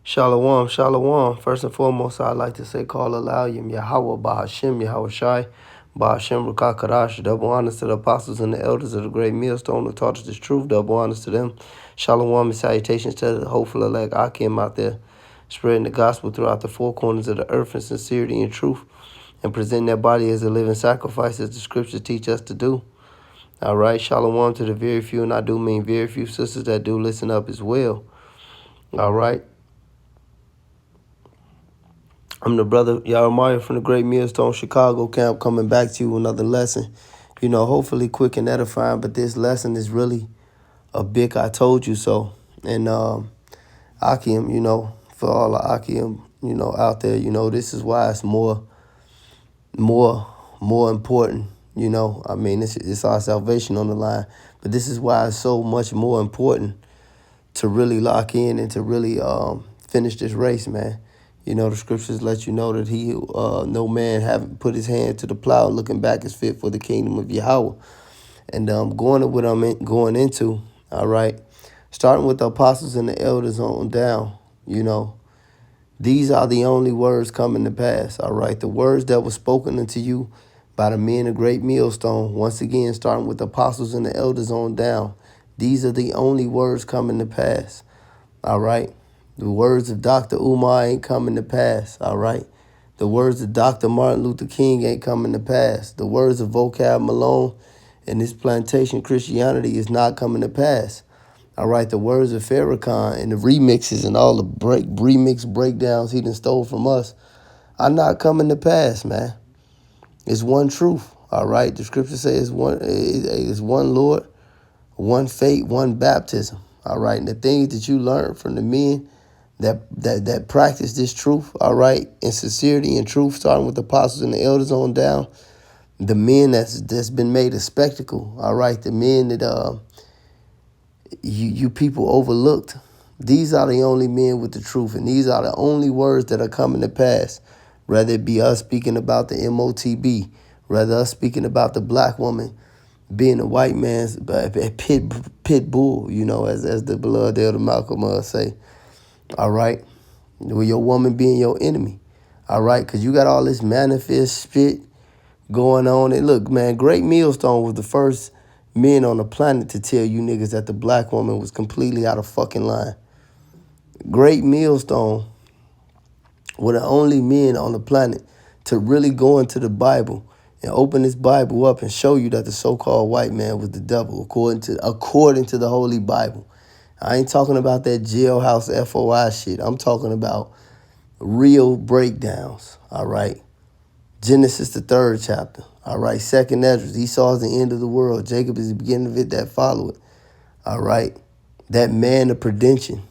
Shalom, shalom. First and foremost, I'd like to say call Alayim Yahweh Bahashim Yahweh Shai Bahashim Rakakadash. Double honors to the apostles and the elders of the great millstone who taught us this truth. Double honors to them. Shalom and salutations to the hopeful elect Akim out there, spreading the gospel throughout the four corners of the earth in sincerity and truth, and presenting their body as a living sacrifice as the scriptures teach us to do. All right, shalom to the very few, and I do mean very few sisters that do listen up as well. All right. I'm the brother Yaromaya from the Great Millstone Chicago camp coming back to you with another lesson. Hopefully quick and edifying, but this lesson is really a big I told you so. And Akim, for all the Akim, out there, this is why it's more important, it's our salvation on the line. But this is why it's so much more important to really lock in and to really finish this race, man. The scriptures let you know that no man haven't put his hand to the plow looking back is fit for the kingdom of Yahweh. And going to what I'm going into, all right, starting with the apostles and the elders on down, these are the only words coming to pass, all right? The words that were spoken unto you by the men of Great Millstone, once again, starting with the apostles and the elders on down, these are the only words coming to pass, all right? The words of Dr. Umar ain't coming to pass, all right? The words of Dr. Martin Luther King ain't coming to pass. The words of Vocab Malone and this plantation Christianity is not coming to pass, all right? The words of Farrakhan and the remixes and all the remix breakdowns he done stole from us are not coming to pass, man. It's one truth, all right? The scripture says it's one Lord, one faith, one baptism, all right? And the things that you learn from the men that practice this truth, all right, in sincerity and truth, starting with the apostles and the elders on down, the men that's been made a spectacle, all right, the men that you people overlooked. These are the only men with the truth, and these are the only words that are coming to pass, whether it be us speaking about the MOTB, whether us speaking about the black woman being a white man's pit bull, as the beloved Elder Malcolm say. All right, with your woman being your enemy, all right, because you got all this manifest shit going on. And look, man, Great Millstone was the first men on the planet to tell you niggas that the black woman was completely out of fucking line. Great Millstone were the only men on the planet to really go into the Bible and open this Bible up and show you that the so-called white man was the devil, according to the Holy Bible. I ain't talking about that jailhouse FOI shit. I'm talking about real breakdowns, all right? Genesis, the 3rd chapter, all right? 2nd Esdras, Esau is the end of the world. Jacob is the beginning of it that follow it, all right? That man of perdition,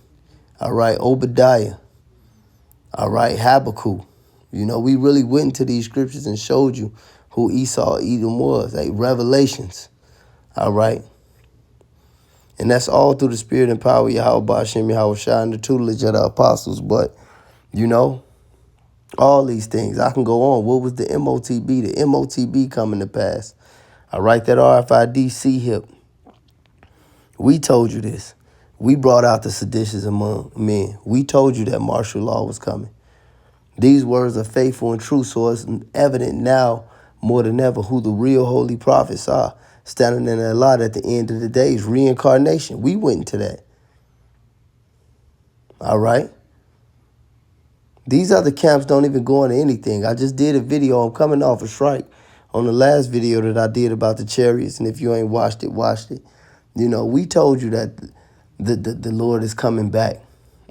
all right? Obadiah, all right? Habakkuk. We really went into these scriptures and showed you who Esau, Edom was, like Revelations, all right? And that's all through the spirit and power of Yahweh Ba'ashem Yahweh Shai and the tutelage of the apostles. But, all these things. I can go on. What was the MOTB? The MOTB coming to pass. I write that RFID C-HIP. We told you this. We brought out the seditious among men. We told you that martial law was coming. These words are faithful and true, so it's evident now more than ever who the real holy prophets are. Standing in that lot at the end of the days, reincarnation. We went into that. All right? These other camps don't even go into anything. I just did a video. I'm coming off a strike on the last video that I did about the chariots. And if you ain't watched it, watched it. We told you that the Lord is coming back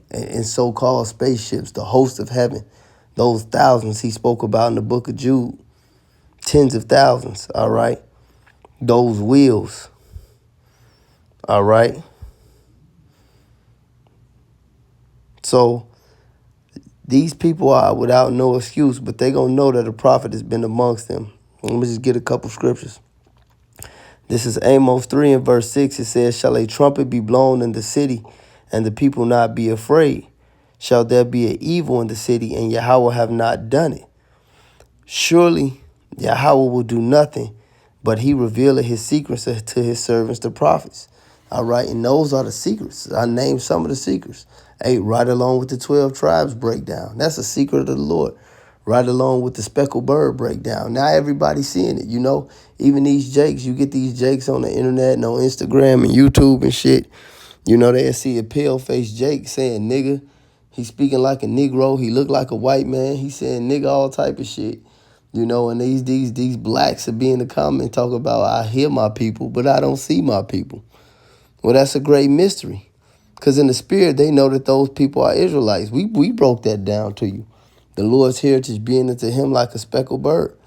in so-called spaceships, the host of heaven, those thousands he spoke about in the book of Jude, tens of thousands, all right? Those wheels, all right? So these people are without no excuse, but they going to know that a prophet has been amongst them. Let me just get a couple scriptures. This is Amos 3 and verse 6. It says, shall a trumpet be blown in the city, and the people not be afraid? Shall there be an evil in the city, and Yahweh have not done it? Surely Yahweh will do nothing, but he revealed his secrets to his servants, the prophets. All right, and those are the secrets. I named some of the secrets. Hey, right along with the 12 tribes breakdown. That's a secret of the Lord. Right along with the speckled bird breakdown. Now everybody's seeing it, you know. Even these jakes, you get these jakes on the internet and on Instagram and YouTube and shit. You know, they'll see a pale-faced Jake saying nigga. He speaking like a Negro. He look like a white man. He saying nigga all type of shit. You know, and these blacks will be in the comment talk about I hear my people, but I don't see my people. Well, that's a great mystery. Because in the spirit, they know that those people are Israelites. We broke that down to you. The Lord's heritage being unto him like a speckled bird.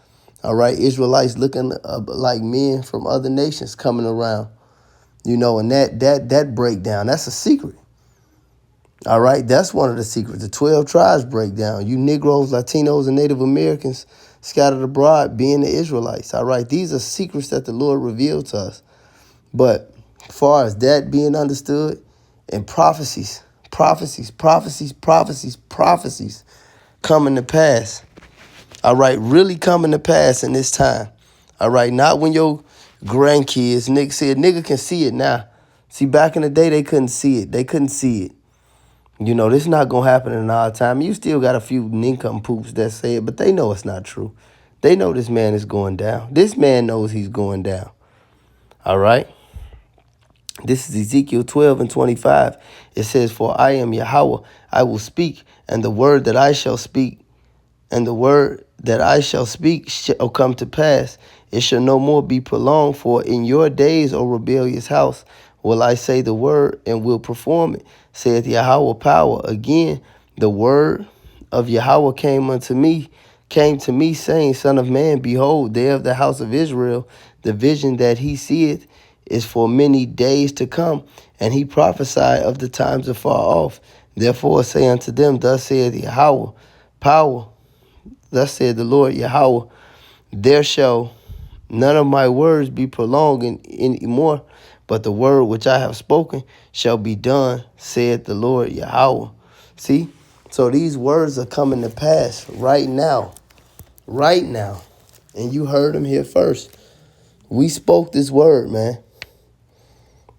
All right, Israelites looking like men from other nations coming around. You know, and that breakdown, that's a secret. All right, that's one of the secrets. The 12 tribes breakdown. You Negroes, Latinos, and Native Americans scattered abroad being the Israelites. All right, these are secrets that the Lord revealed to us. But as far as that being understood, and prophecies coming to pass. All right, really coming to pass in this time. All right, not when your grandkids, Nick said, nigga can see it now. See, back in the day, they couldn't see it. They couldn't see it. You know, this is not going to happen in our time. You still got a few nincompoops that say it, but they know it's not true. They know this man is going down. This man knows he's going down. All right? This is Ezekiel 12 and 25. It says, for I am Yahweh, I will speak, and the word that I shall speak, shall come to pass. It shall no more be prolonged, for in your days, O rebellious house, will I say the word and will perform it, saith Yahweh power. Again, the word of Yahweh came to me, saying, Son of man, behold, they of the house of Israel, the vision that he seeth is for many days to come, and he prophesied of the times afar off. Therefore say unto them, thus saith Yahweh power, thus said the Lord Yahweh, there shall none of my words be prolonged any more, but the word which I have spoken shall be done, saith the Lord Yahweh. See? So these words are coming to pass right now. Right now. And you heard them here first. We spoke this word, man.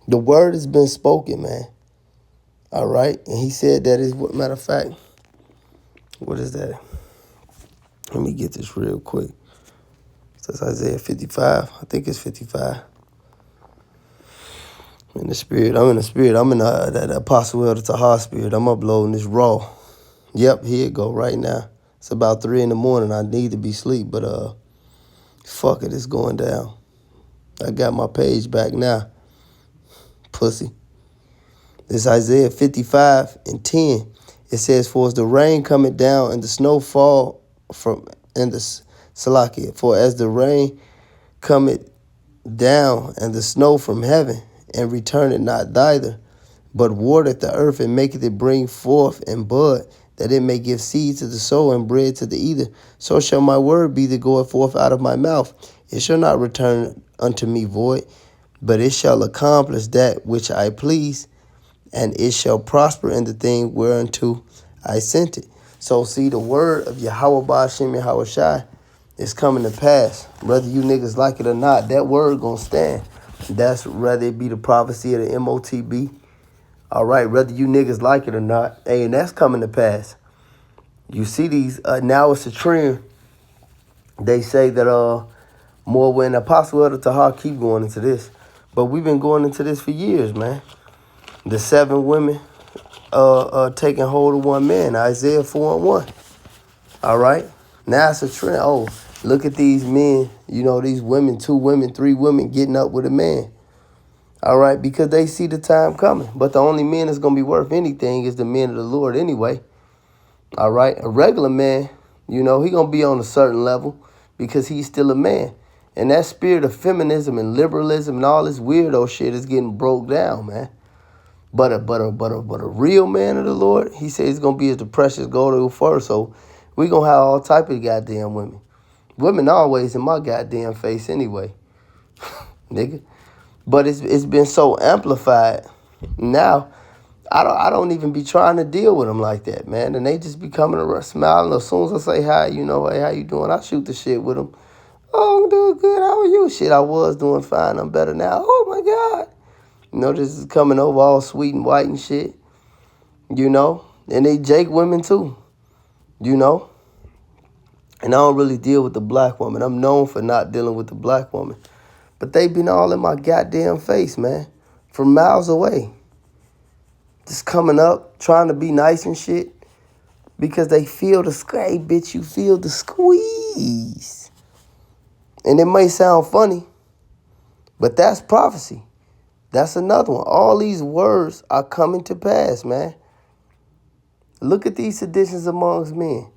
The word has been spoken, man. All right? And he said that is, matter of fact, what is that? Let me get this real quick. That's Isaiah 55. I think it's 55. I'm in the spirit. I'm in that Apostle Elder Tahar spirit. I'm uploading this raw. Yep, here it go right now. It's about 3 in the morning. I need to be asleep, but fuck it, it's going down. I got my page back now. Pussy. This Isaiah 55 and 10. It says, for as the rain cometh down and the snow fall in the Salakia, for as the rain cometh down and the snow from heaven, and returneth not thither, but watereth the earth and maketh it bring forth and bud, that it may give seed to the sower and bread to the eater, so shall my word be that goeth forth out of my mouth. It shall not return unto me void, but it shall accomplish that which I please, and it shall prosper in the thing whereunto I sent it. So see, the word of Yahweh Ba'ashem Yahweh Shai is coming to pass. Whether you niggas like it or not, that word gonna stand. That's whether it be the prophecy of the MOTB. All right, whether you niggas like it or not, hey, and that's coming to pass. You see these, now it's a trend. They say that more when Apostle Elder Tahar keep going into this, but we've been going into this for years, man. The 7 women taking hold of one man, Isaiah 4 and 1. All right? Now it's a trend. Oh, look at these men, you know, these women, 2 women, 3 women getting up with a man. All right? Because they see the time coming. But the only man that's going to be worth anything is the men of the Lord anyway. All right? A regular man, you know, he going to be on a certain level because he's still a man. And that spirit of feminism and liberalism and all this weirdo shit is getting broke down, man. But a real man of the Lord, he says he's gonna be as the precious gold of fur. So we gonna have all type of goddamn women. Women always in my goddamn face anyway, nigga. But it's been so amplified now. I don't even be trying to deal with them like that, man. And they just be coming around smiling. As soon as I say hi, you know, hey, how you doing? I shoot the shit with them. Oh, I'm doing good. How are you? Shit, I was doing fine. I'm better now. Oh my God. You know, this is coming over all sweet and white and shit. you know, and they Jake women too, you know. And I don't really deal with the black woman. I'm known for not dealing with the black woman. But they been all in my goddamn face, man, from miles away. Just coming up, trying to be nice and shit. Because they feel the hey, bitch, you feel the squeeze. And it may sound funny, but that's prophecy. That's another one. All these words are coming to pass, man. Look at these seditions amongst men.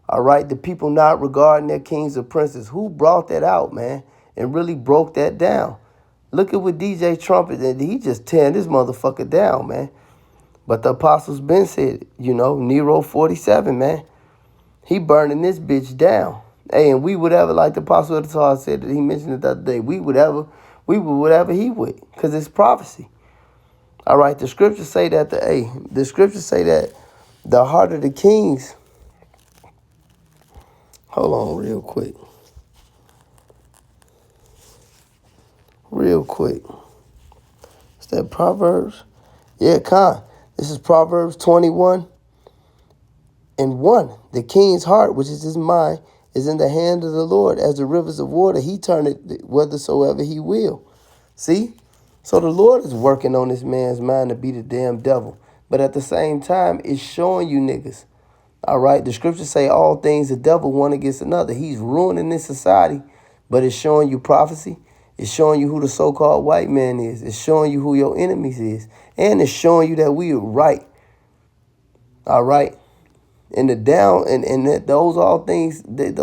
All right, the people not regarding their kings or princes. Who brought that out, man, and really broke that down? Look at what DJ Trumpet did. He just tearing this motherfucker down, man. But the apostles been said, you know, Nero 47, man. He burning this bitch down. Hey, and we would ever, like the apostle of the Torah said that he mentioned it the other day, we would whatever he would, because it's prophecy. All right, the scriptures say that the heart of the kings. Hold on real quick. Is that Proverbs? Yeah, Con. This is Proverbs 21:1. The king's heart, which is his mind, is in the hand of the Lord. As the rivers of water, he turneth whithersoever he will. See? So the Lord is working on this man's mind to be the damn devil. But at the same time, it's showing you niggas. All right? The scriptures say all things the devil one against another. He's ruining this society, but it's showing you prophecy. It's showing you who the so-called white man is. It's showing you who your enemies is. And it's showing you that we are right. All right? And those all things being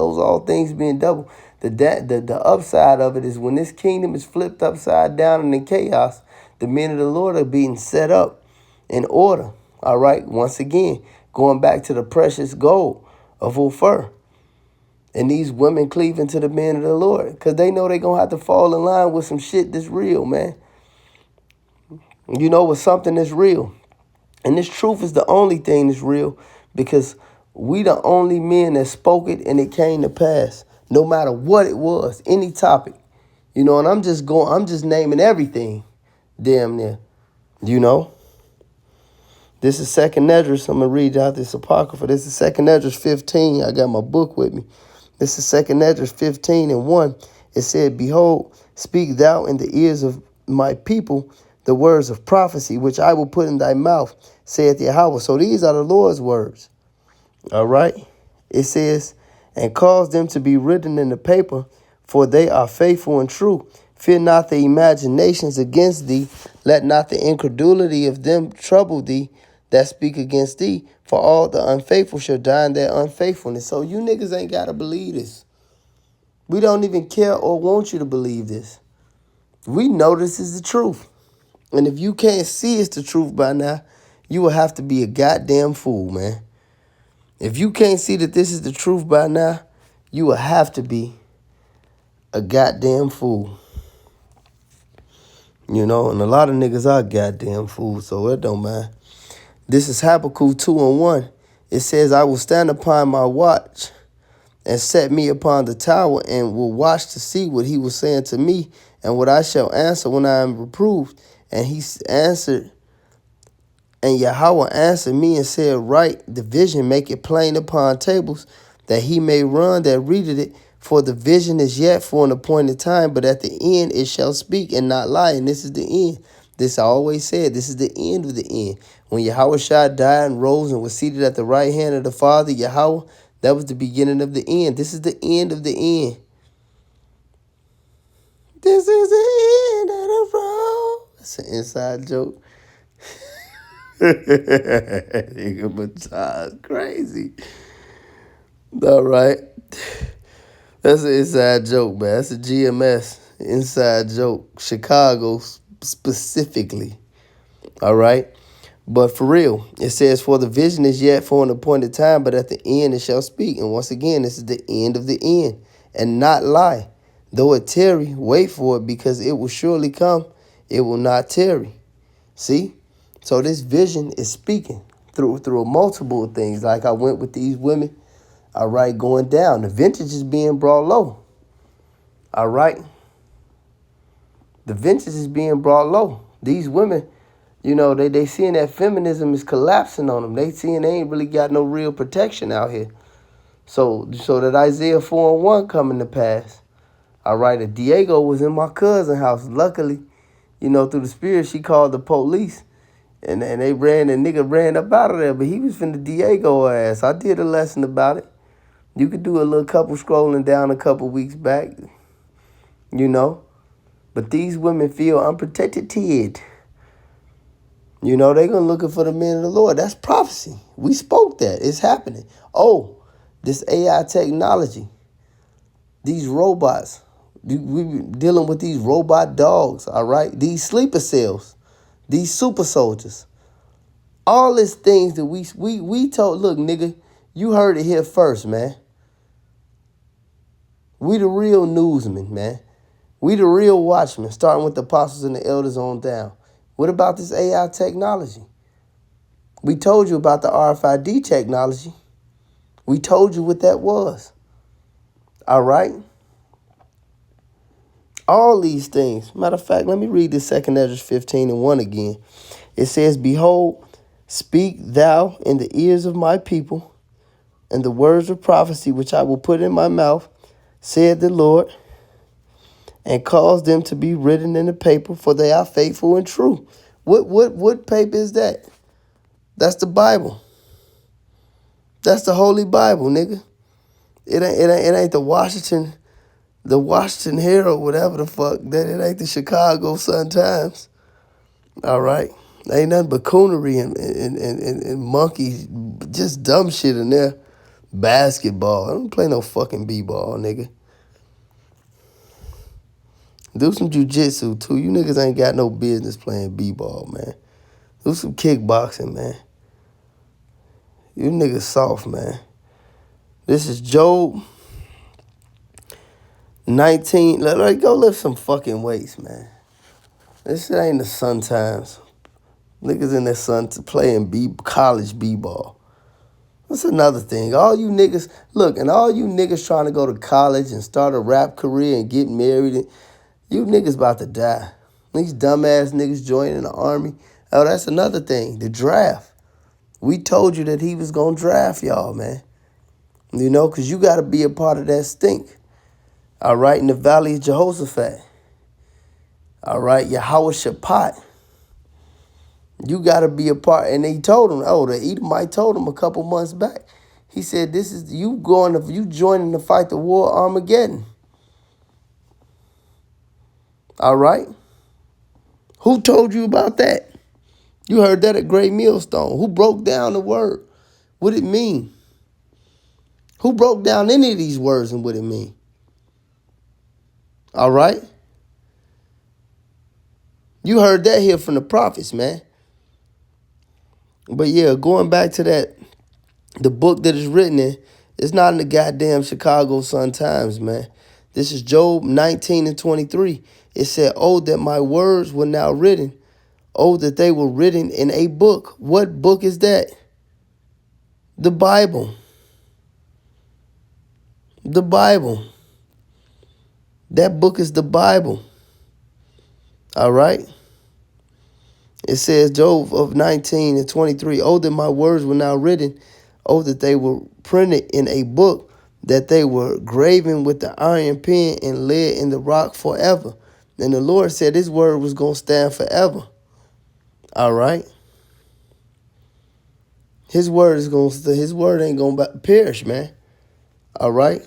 double. The upside of it is when this kingdom is flipped upside down and in chaos, the men of the Lord are being set up in order. All right. Once again, going back to the precious gold of Ophir. And these women cleaving to the men of the Lord because they know they're going to have to fall in line with some shit that's real, man. You know, with something that's real. And this truth is the only thing that's real because we the only men that spoke it and it came to pass. No matter what it was, any topic. You know, and I'm just naming everything. Damn near. You know? This is 2nd Esdras. I'm going to read out this Apocrypha. This is 2nd Esdras 15. I got my book with me. This is 2nd Esdras 15:1. It said, Behold, speak thou in the ears of my people the words of prophecy, which I will put in thy mouth, saith Yahweh. So these are the Lord's words. All right. It says, and cause them to be written in the paper, for they are faithful and true. Fear not the imaginations against thee. Let not the incredulity of them trouble thee that speak against thee. For all the unfaithful shall die in their unfaithfulness. So you niggas ain't got to believe this. We don't even care or want you to believe this. We know this is the truth. And if you can't see it's the truth by now, you will have to be a goddamn fool, man. If you can't see that this is the truth by now, you will have to be a goddamn fool. You know, and a lot of niggas are goddamn fools, so it don't matter. This is Habakkuk 2:1. It says, I will stand upon my watch and set me upon the tower and will watch to see what he was saying to me and what I shall answer when I am reproved. And he answered, and Yahweh answered me and said, write the vision, make it plain upon tables, that he may run that readeth it. For the vision is yet for an appointed time, but at the end it shall speak and not lie. And this is the end. This I always said, this is the end of the end. When Yahweh Shai died and rose and was seated at the right hand of the Father, Yahweh, that was the beginning of the end. This is the end of the end. This is the end of the road. That's an inside joke. Nigga, but crazy. All right. That's an inside joke, man. That's a GMS inside joke. Chicago specifically. All right. But for real, it says, for the vision is yet for an appointed time, but at the end it shall speak. And once again, this is the end of the end and not lie. Though it tarry, wait for it because it will surely come. It will not tarry. See? So this vision is speaking through multiple things. Like I went with these women. All right, going down. The vintage is being brought low. All right. The vintage is being brought low. These women, You know, they seeing that feminism is collapsing on them. They seeing they ain't really got no real protection out here. So that Isaiah 4 and 1 coming to pass. All right, and Diego was in my cousin's house. Luckily, you know, through the spirit, she called the police. And the nigga ran up out of there, but he was finna Diego ass. I did a lesson about it. You could do a little couple scrolling down a couple weeks back, you know. But these women feel unprotected. You know, they gonna looking for the men of the Lord. That's prophecy. We spoke that. It's happening. Oh, this AI technology, these robots. We dealing with these robot dogs, all right? These sleeper cells, these super soldiers. All these things that we told, look, nigga, you heard it here first, man. We the real newsmen, man. We the real watchmen, starting with the apostles and the elders on down. What about this AI technology? We told you about the RFID technology. We told you what that was. All right? All these things. Matter of fact, let me read this 2 Ezra 15 and 1 again. It says, behold, speak thou in the ears of my people, and the words of prophecy which I will put in my mouth, said the Lord, and cause them to be written in the paper, for they are faithful and true. What paper is that? That's the Bible. That's the Holy Bible, nigga. It ain't the Washington Herald, whatever the fuck. That it ain't the Chicago Sun-Times. All right. Ain't nothing but coonery and monkeys, just dumb shit in there. Basketball. I don't play no fucking b-ball, nigga. Do some jujitsu, too. You niggas ain't got no business playing b-ball, man. Do some kickboxing, man. You niggas soft, man. This is Job 19. Go lift some fucking weights, man. This shit ain't the Sun Times. Niggas in their son to playing college b-ball. That's another thing. All you niggas, look, and all you niggas trying to go to college and start a rap career and get married, you niggas about to die. These dumbass niggas joining the army. Oh, that's another thing. The draft. We told you that he was going to draft y'all, man. You know, because you got to be a part of that stink. All right, in the Valley of Jehoshaphat. All right, Yahweh Shaphat. You got to be a part. And they told him, the Edomite told him a couple months back. He said, this is you joining to fight the war of Armageddon. All right? Who told you about that? You heard that at Great Millstone. Who broke down the word? What it mean? Who broke down any of these words and what it mean? All right? You heard that here from the prophets, man. But yeah, going back to that, the book that is written in, it's not in the goddamn Chicago Sun-Times, man. This is Job 19 and 23. It said, oh, that my words were now written. Oh, that they were written in a book. What book is that? The Bible. The Bible. That book is the Bible. All right? It says, Job of 19 and 23, oh, that my words were now written. Oh, that they were printed in a book, that they were graven with the iron pen and laid in the rock forever. And the Lord said his word was going to stand forever. All right? His word ain't going to perish, man. All right?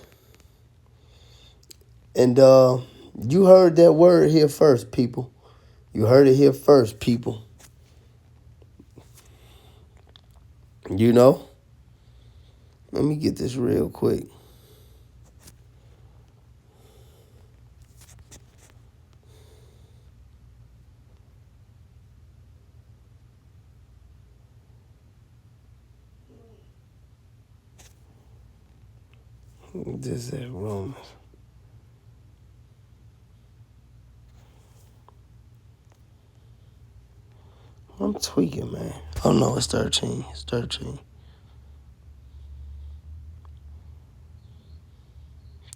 And you heard that word here first, people. You heard it here first, people. You know? Let me get this real quick. This is Romans. I'm tweaking, man. Oh, no, it's 13. It's 13.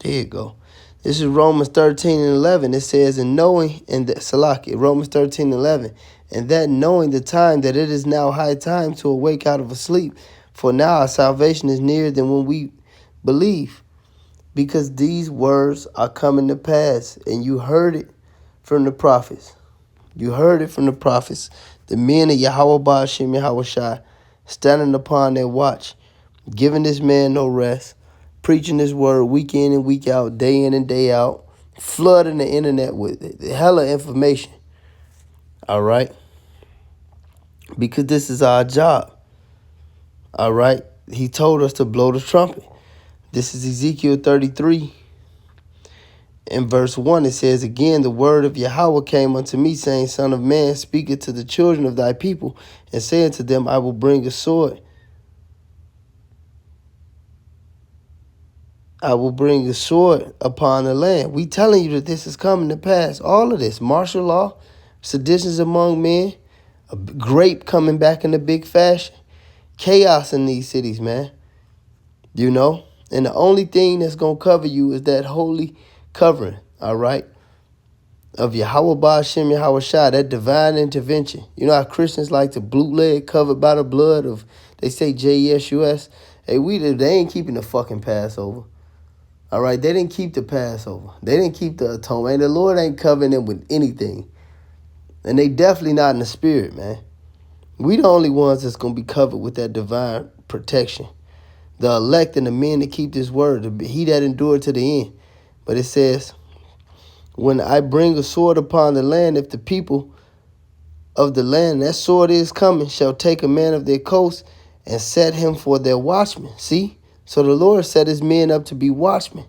There you go. This is Romans 13 and 11. It says, and knowing, and Salaki, Romans 13 and 11. and that knowing the time that it is now high time to awake out of a sleep. For now our salvation is nearer than when we believe, because these words are coming to pass, and you heard it from the prophets. You heard it from the prophets, the men of Yahweh Ba'ashem Yahweh Shai, standing upon their watch, giving this man no rest, preaching his word week in and week out, day in and day out, flooding the internet with hella information. All right? Because this is our job. All right? He told us to blow the trumpet. This is Ezekiel 33. In verse 1, it says, Again, the word of Yahweh came unto me, saying, Son of man, speak it to the children of thy people, and say unto them, I will bring a sword. I will bring a sword upon the land. We telling you that this is coming to pass. All of this, martial law, seditions among men, a grape coming back in a big fashion, chaos in these cities, man. You know? And the only thing that's going to cover you is that holy covering, all right, of Yahweh Ba'ashem Yahweh Shai, that divine intervention. You know how Christians like to bootleg covered by the blood of, they say J-E-S-U-S. Hey, they ain't keeping the fucking Passover. All right, they didn't keep the Passover. They didn't keep the atonement. The Lord ain't covering them with anything. And they definitely not in the spirit, man. We the only ones that's going to be covered with that divine protection. The elect and the men that keep this word, he that endured to the end. But it says, when I bring a sword upon the land, if the people of the land, that sword is coming, shall take a man of their coast and set him for their watchman. See? So the Lord set his men up to be watchmen.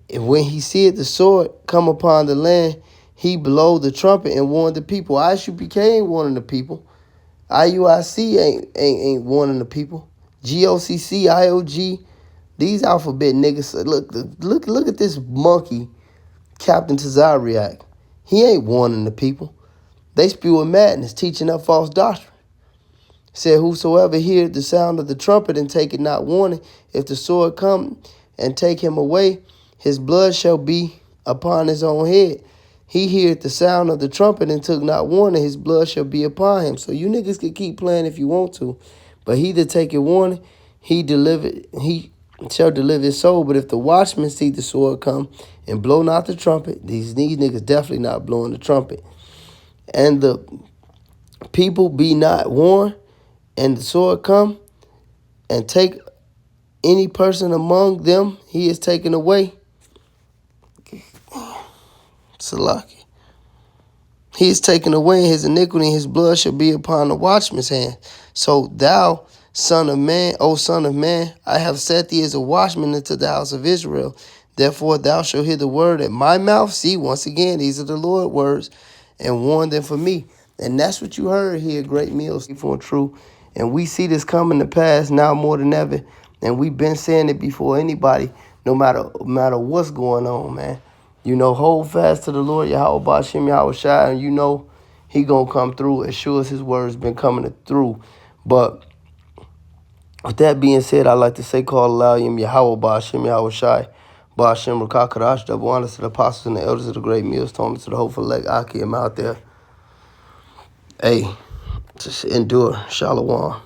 And when he seeth the sword come upon the land, he blow the trumpet and warn the people. IUPK ain't warning the people. IUIC ain't warning the people. GOCC, IOG, these alphabet niggas. Look at this monkey, Captain Tazariak. He ain't warning the people. They spewing madness, teaching up false doctrine. Said, whosoever heareth the sound of the trumpet and take it not warning, if the sword come and take him away, his blood shall be upon his own head. He heareth the sound of the trumpet and took not warning, his blood shall be upon him. So you niggas can keep playing if you want to, but he that taketh warning, he shall deliver his soul. But if the watchman see the sword come and blow not the trumpet, these niggas definitely not blowing the trumpet, and the people be not warned, and the sword come and take any person among them, he is taken away. Salaki. He is taken away, and his iniquity and his blood shall be upon the watchman's hand. So thou, son of man, O son of man, I have set thee as a watchman into the house of Israel. Therefore thou shalt hear the word at my mouth. See, once again, these are the Lord's words, and warn them for me. And that's what you heard here, Great Meals, for true. And we see this coming to pass now more than ever. And we've been saying it before anybody, no matter what's going on, man. You know, hold fast to the Lord, Yahweh Ba'ashem Yahweh Shai, and you know he going to come through as sure as his word's been coming through. But with that being said, I'd like to say, call Aloyim Yahweh Ba'ashem Yahweh Shai, Ba'ashem Rakakarash, double honors to the apostles and the elders of the great meals, to the hopeful elect Akim out there. Hey, just endure. Shalom.